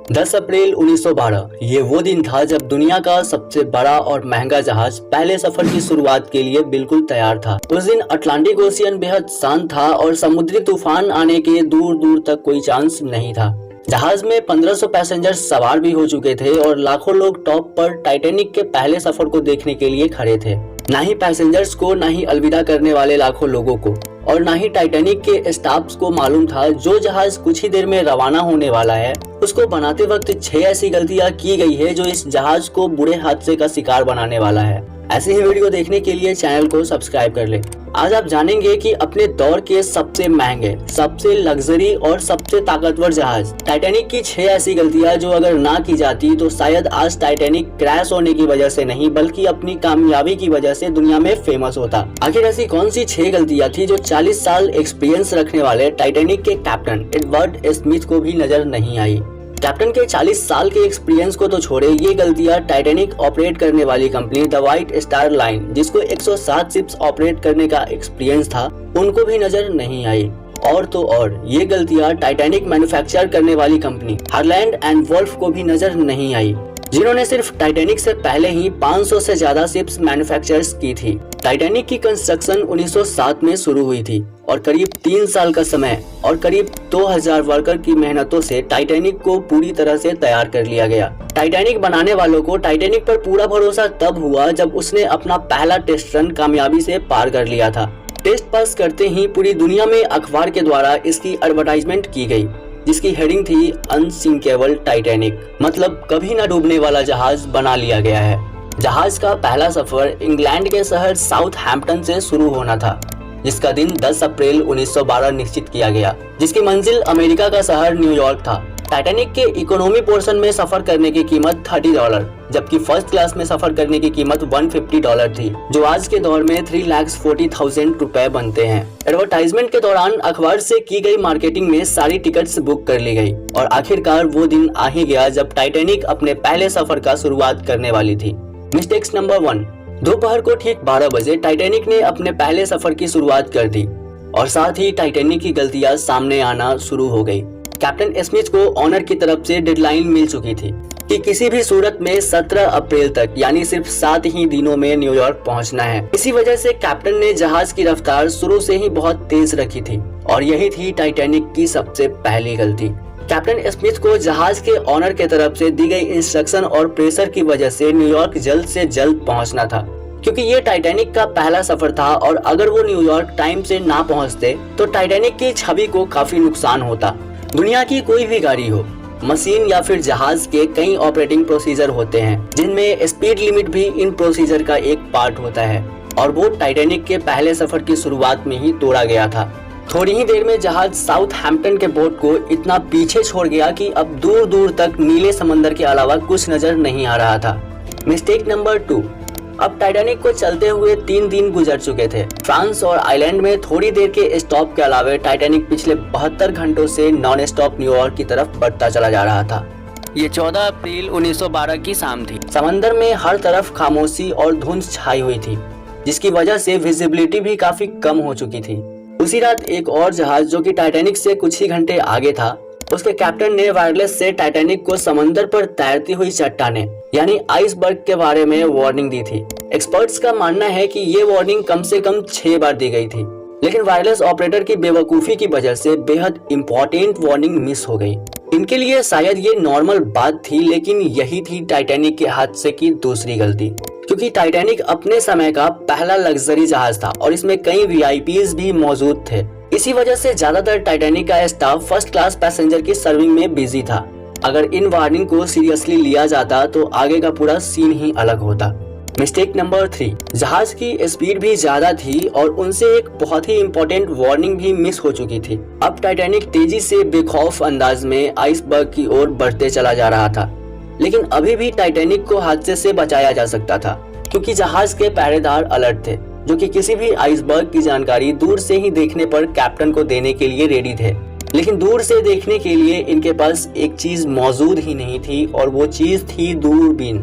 10 अप्रैल 1912 ये वो दिन था जब दुनिया का सबसे बड़ा और महंगा जहाज पहले सफर की शुरुआत के लिए बिल्कुल तैयार था। उस दिन अटलांटिक ओशियन बेहद शांत था और समुद्री तूफान आने के दूर दूर तक कोई चांस नहीं था। जहाज में 1500 पैसेंजर सवार भी हो चुके थे और लाखों लोग टॉप पर टाइटैनिक के पहले सफर को देखने के लिए खड़े थे। ना ही पैसेंजर्स को, ना ही अलविदा करने वाले लाखों लोगों को और ना ही टाइटैनिक के स्टाफ्स को मालूम था जो जहाज कुछ ही देर में रवाना होने वाला है उसको बनाते वक्त 6 ऐसी गलतियां की गई है जो इस जहाज को बुरे हादसे का शिकार बनाने वाला है। ऐसे ही वीडियो देखने के लिए चैनल को सब्सक्राइब कर ले। आज आप जानेंगे कि अपने दौर के सबसे महंगे, सबसे लग्जरी और सबसे ताकतवर जहाज टाइटैनिक की 6 ऐसी गलतियां जो अगर ना की जाती तो शायद आज टाइटैनिक क्रैश होने की वजह से नहीं बल्कि अपनी कामयाबी की वजह से दुनिया में फेमस होता। आखिर ऐसी कौन सी 6 गलतियां थी जो 40 साल एक्सपीरियंस रखने वाले टाइटैनिक के कैप्टन एडवर्ड स्मिथ को भी नजर नहीं आई। कैप्टन के 40 साल के एक्सपीरियंस को तो छोड़े, ये गलतियां टाइटैनिक ऑपरेट करने वाली company the white star line जिसको 107 शिप्स ऑपरेट करने का एक्सपीरियंस था उनको भी नजर नहीं आई। और तो और ये गलतियां टाइटैनिक मैन्युफैक्चर करने वाली कंपनी हारलैंड एंड वुल्फ को भी नजर नहीं आई, जिन्होंने सिर्फ टाइटैनिक से पहले ही 500 से ज्यादा शिप्स मैन्युफैक्चर्स की थी। टाइटैनिक की कंस्ट्रक्शन 1907 में शुरू हुई थी और करीब 3 साल का समय और करीब 2000 वर्कर की मेहनतों से टाइटैनिक को पूरी तरह से तैयार कर लिया गया। टाइटैनिक बनाने वालों को टाइटैनिक पर पूरा भरोसा तब हुआ जब उसने अपना पहला टेस्ट रन कामयाबी से पार कर लिया था। टेस्ट पास करते ही पूरी दुनिया में अखबार के द्वारा इसकी एडवर्टाइजमेंट की गई जिसकी हेडिंग थी अनसिंकेबल टाइटैनिक, मतलब कभी न डूबने वाला जहाज बना लिया गया है। जहाज का पहला सफर इंग्लैंड के शहर साउथहैम्पटन से शुरू होना था जिसका दिन 10 अप्रैल 1912 निश्चित किया गया, जिसकी मंजिल अमेरिका का शहर न्यूयॉर्क था। टाइटैनिक के इकोनॉमी पोर्शन में सफर करने की कीमत $30 जबकि फर्स्ट क्लास में सफर करने की कीमत $150 थी, जो आज के दौर में 3,40,000 रुपए बनते हैं। एडवर्टाइजमेंट के दौरान अखबार से की गई मार्केटिंग में सारी टिकट्स बुक कर ली गई और आखिरकार वो दिन आ ही गया जब टाइटैनिक अपने पहले सफर का शुरुआत करने वाली थी। Mistakes number 1। दोपहर को ठीक 12 बजे टाइटैनिक ने अपने पहले सफर की शुरुआत कर दी और साथ ही टाइटैनिक की गलतियां सामने आना शुरू हो गई। कैप्टन स्मिथ को ऑनर की तरफ से डेडलाइन मिल चुकी थी कि किसी भी सूरत में 17 अप्रैल तक यानी सिर्फ 7 ही दिनों में न्यूयॉर्क पहुंचना है। इसी वजह से कैप्टन ने जहाज की रफ्तार शुरू से ही बहुत तेज रखी थी और यही थी टाइटैनिक की सबसे पहली गलती। कैप्टन स्मिथ को जहाज के ऑनर के तरफ से दी गई इंस्ट्रक्शन और प्रेशर की वजह से न्यूयॉर्क जल्द से जल्द पहुंचना था, क्योंकि ये टाइटैनिक का पहला सफर था और अगर वो न्यूयॉर्क टाइम से ना पहुंचते तो टाइटैनिक की छवि को काफी नुकसान होता। दुनिया की कोई भी गाड़ी हो, मशीन या फिर जहाज के कई ऑपरेटिंग प्रोसीजर होते हैं जिनमें स्पीड लिमिट भी इन प्रोसीजर का एक पार्ट होता है और वो टाइटैनिक के पहले सफर की शुरुआत में ही तोड़ा गया था। थोड़ी ही देर में जहाज साउथहैम्पटन के बोट को इतना पीछे छोड़ गया कि अब दूर दूर तक नीले समंदर के अलावा कुछ नजर नहीं आ रहा था। Mistake number 2। अब टाइटैनिक को चलते हुए 3 दिन गुजर चुके थे। फ्रांस और आयरलैंड में थोड़ी देर के स्टॉप के अलावा टाइटैनिक पिछले 72 घंटों से नॉन स्टॉप न्यूयॉर्क की तरफ बढ़ता चला जा रहा था। ये 14 अप्रैल 1912 की शाम थी। समंदर में हर तरफ खामोशी और धुंध छाई हुई थी जिसकी वजह से विजिबिलिटी भी काफी कम हो चुकी थी। उसी रात एक और जहाज जो कि टाइटैनिक से कुछ ही घंटे आगे था, उसके कैप्टन ने वायरलेस से टाइटैनिक को समंदर पर तैरती हुई चट्टानें यानी आइसबर्ग के बारे में वार्निंग दी थी। एक्सपर्ट्स का मानना है कि ये वार्निंग कम से कम 6 बार दी गई थी, लेकिन वायरलेस ऑपरेटर की बेवकूफी की वजह से बेहद इम्पोर्टेंट वार्निंग मिस हो गई। इनके लिए शायद ये नॉर्मल बात थी, लेकिन यही थी टाइटैनिक के हादसे की दूसरी गलती, क्योंकि टाइटैनिक अपने समय का पहला लग्जरी जहाज था और इसमें कई वीआईपीज भी मौजूद थे। इसी वजह से ज्यादातर टाइटैनिक का स्टाफ फर्स्ट क्लास पैसेंजर की सर्विंग में बिजी था। अगर इन वार्निंग को सीरियसली लिया जाता तो आगे का पूरा सीन ही अलग होता। Mistake number 3। जहाज की स्पीड भी ज्यादा थी और उनसे एक बहुत ही इम्पोर्टेंट वार्निंग भी मिस हो चुकी थी। अब टाइटैनिक तेजी से बेखौफ अंदाज में आइसबर्ग की ओर बढ़ते चला जा रहा था, लेकिन अभी भी टाइटैनिक को हादसे से बचाया जा सकता था क्योंकि जहाज के पहरेदार अलर्ट थे जो कि किसी भी आइसबर्ग की जानकारी दूर से ही देखने पर कैप्टन को देने के लिए रेडी थे। लेकिन दूर से देखने के लिए इनके पास एक चीज मौजूद ही नहीं थी और वो चीज थी दूरबीन।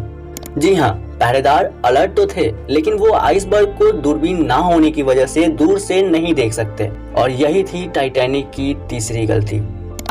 जी हाँ, पहरेदार अलर्ट तो थे लेकिन वो आइसबर्ग को दूरबीन ना होने की वजह से दूर से नहीं देख सकते और यही थी टाइटैनिक की तीसरी गलती।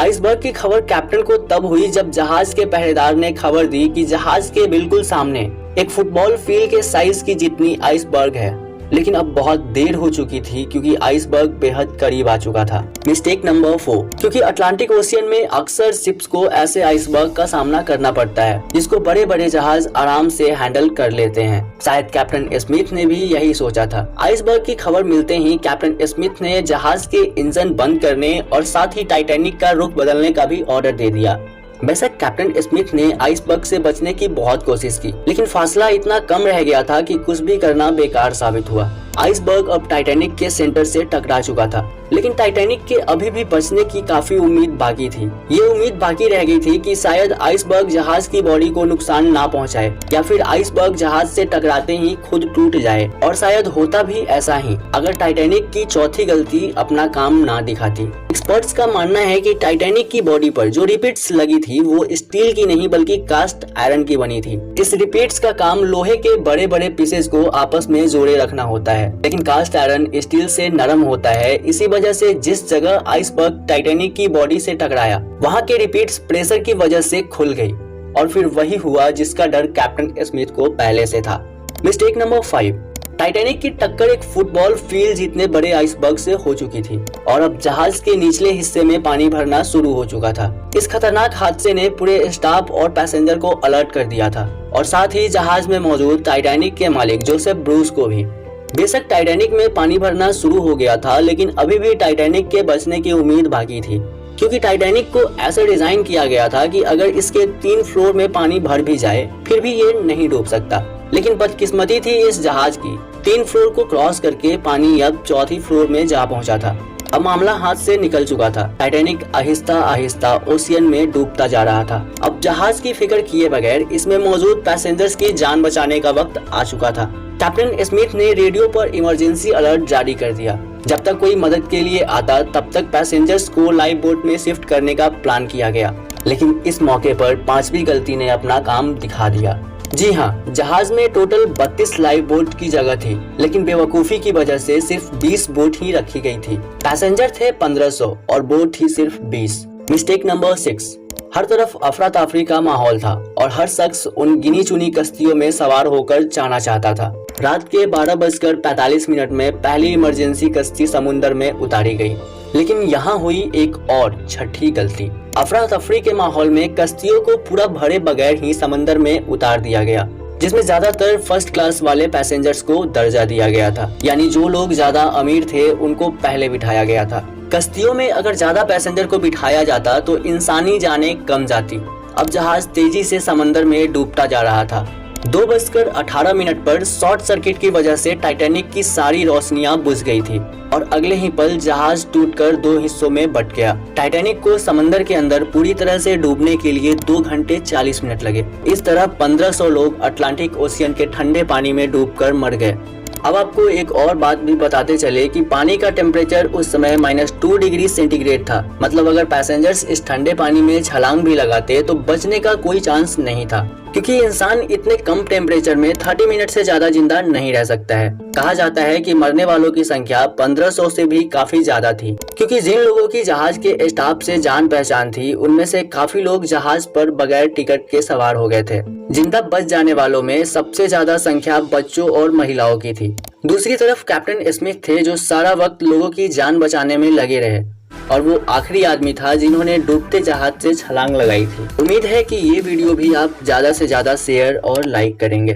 आइसबर्ग की खबर कैप्टन को तब हुई जब जहाज के पहरेदार ने खबर दी कि जहाज के बिल्कुल सामने एक फुटबॉल फील्ड के साइज की जितनी आइसबर्ग है। लेकिन अब बहुत देर हो चुकी थी क्योंकि आइसबर्ग बेहद करीब आ चुका था। मिस्टेक नंबर 4, क्योंकि अटलांटिक ओशियन में अक्सर शिप्स को ऐसे आइसबर्ग का सामना करना पड़ता है जिसको बड़े बड़े जहाज आराम से हैंडल कर लेते हैं। शायद कैप्टन स्मिथ ने भी यही सोचा था। आइसबर्ग की खबर मिलते ही कैप्टन स्मिथ ने जहाज के इंजन बंद करने और साथ ही टाइटैनिक का रुख बदलने का भी ऑर्डर दे दिया। बेशक कैप्टन स्मिथ ने आइसबर्ग से बचने की बहुत कोशिश की, लेकिन फासला इतना कम रह गया था कि कुछ भी करना बेकार साबित हुआ। आइसबर्ग अब टाइटैनिक के सेंटर से टकरा चुका था, लेकिन टाइटैनिक के अभी भी बचने की काफी उम्मीद बाकी थी। ये उम्मीद बाकी रह गई थी कि शायद आइसबर्ग जहाज की बॉडी को नुकसान ना पहुंचाए या फिर आइसबर्ग जहाज से टकराते ही खुद टूट जाए। और शायद होता भी ऐसा ही अगर टाइटैनिक की चौथी गलती अपना काम ना दिखाती। एक्सपर्ट्स का मानना है कि टाइटैनिक की बॉडी पर जो रिपीट्स लगी थी वो स्टील की नहीं बल्कि कास्ट आयरन की बनी थी। इस रिपीट्स का काम लोहे के बड़े बड़े पीसेस को आपस में जोड़े रखना होता है, लेकिन कास्ट आयरन स्टील से नरम होता है। इसी वजह से जिस जगह आइसबर्ग टाइटैनिक की बॉडी से टकराया वहाँ के रिपीट्स प्रेशर की वजह से खुल गई और फिर वही हुआ जिसका डर कैप्टन स्मिथ को पहले से था। मिस्टेक नंबर 5, टाइटैनिक की टक्कर एक फुटबॉल फील्ड जितने बड़े आइसबर्ग से हो चुकी थी और अब जहाज के निचले हिस्से में पानी भरना शुरू हो चुका था। इस खतरनाक हादसे ने पूरे स्टाफ और पैसेंजर को अलर्ट कर दिया था और साथ ही जहाज में मौजूद टाइटैनिक के मालिक जोसेफ ब्रूस को भी। बेशक टाइटैनिक में पानी भरना शुरू हो गया था, लेकिन अभी भी टाइटैनिक के बचने की उम्मीद बाकी थी, क्योंकि टाइटैनिक को ऐसे डिजाइन किया गया था कि अगर इसके 3 फ्लोर में पानी भर भी जाए फिर भी ये नहीं डूब सकता। लेकिन बदकिस्मती थी इस जहाज की, 3 फ्लोर को क्रॉस करके पानी अब 4थी फ्लोर में जा पहुंचा था। अब मामला हाथ से निकल चुका था। टाइटैनिक आहिस्ता आहिस्ता ओशियन में डूबता जा रहा था। अब जहाज की फिक्र किए बगैर इसमें मौजूद पैसेंजर्स की जान बचाने का वक्त आ चुका था। कैप्टन स्मिथ ने रेडियो पर इमरजेंसी अलर्ट जारी कर दिया। जब तक कोई मदद के लिए आता तब तक पैसेंजर्स को लाइफ बोट में शिफ्ट करने का प्लान किया गया, लेकिन इस मौके पर 5वीं गलती ने अपना काम दिखा दिया। जी हाँ, जहाज में टोटल 32 लाइफ बोट की जगह थी, लेकिन बेवकूफी की वजह से सिर्फ 20 बोट ही रखी गई थी। पैसेंजर थे 1500 और बोट थी सिर्फ 20। मिस्टेक नंबर 6, हर तरफ अफरा तफरी का माहौल था और हर शख्स उन गिनी चुनी कश्तियों में सवार होकर जाना चाहता था। रात के 12:45 में पहली इमरजेंसी कश्ती समुद्र में उतारी गई, लेकिन यहाँ हुई एक और छठी गलती। अफरा तफरी के माहौल में कश्तियों को पूरा भरे बगैर ही समंदर में उतार दिया गया, जिसमें ज्यादातर फर्स्ट क्लास वाले पैसेंजर्स को दर्जा दिया गया था, यानी जो लोग ज्यादा अमीर थे उनको पहले बिठाया गया था। कश्तियों में अगर ज्यादा पैसेंजर को बिठाया जाता तो इंसानी जानें कम जाती। अब जहाज तेजी से समंदर में डूबता जा रहा था। 2:18 पर शॉर्ट सर्किट की वजह से टाइटैनिक की सारी रोशनियां बुझ गई थी और अगले ही पल जहाज टूटकर 2 हिस्सों में बट गया। टाइटैनिक को समंदर के अंदर पूरी तरह से डूबने के लिए 2 घंटे 40 मिनट लगे। इस तरह 1500 लोग अटलांटिक ओशियन के ठंडे पानी में डूबकर मर गए। अब आपको एक और बात भी बताते चले कि पानी का टेम्परेचर उस समय -2 डिग्री सेंटीग्रेड था। मतलब अगर पैसेंजर्स इस ठंडे पानी में छलांग भी लगाते तो बचने का कोई चांस नहीं था, क्योंकि इंसान इतने कम टेम्परेचर में 30 मिनट से ज्यादा जिंदा नहीं रह सकता है। कहा जाता है कि मरने वालों की संख्या 1500 से भी काफी ज्यादा थी, क्योंकि जिन लोगों की जहाज के स्टाफ से जान पहचान थी उनमें से काफी लोग जहाज पर बगैर टिकट के सवार हो गए थे। जिंदा बच जाने वालों में सबसे ज्यादा संख्या बच्चों और महिलाओं की थी। दूसरी तरफ कैप्टन स्मिथ थे जो सारा वक्त लोगों की जान बचाने में लगे रहे और वो आखिरी आदमी था जिन्होंने डूबते जहाज से छलांग लगाई थी। उम्मीद है कि ये वीडियो भी आप ज्यादा से ज्यादा शेयर और लाइक करेंगे।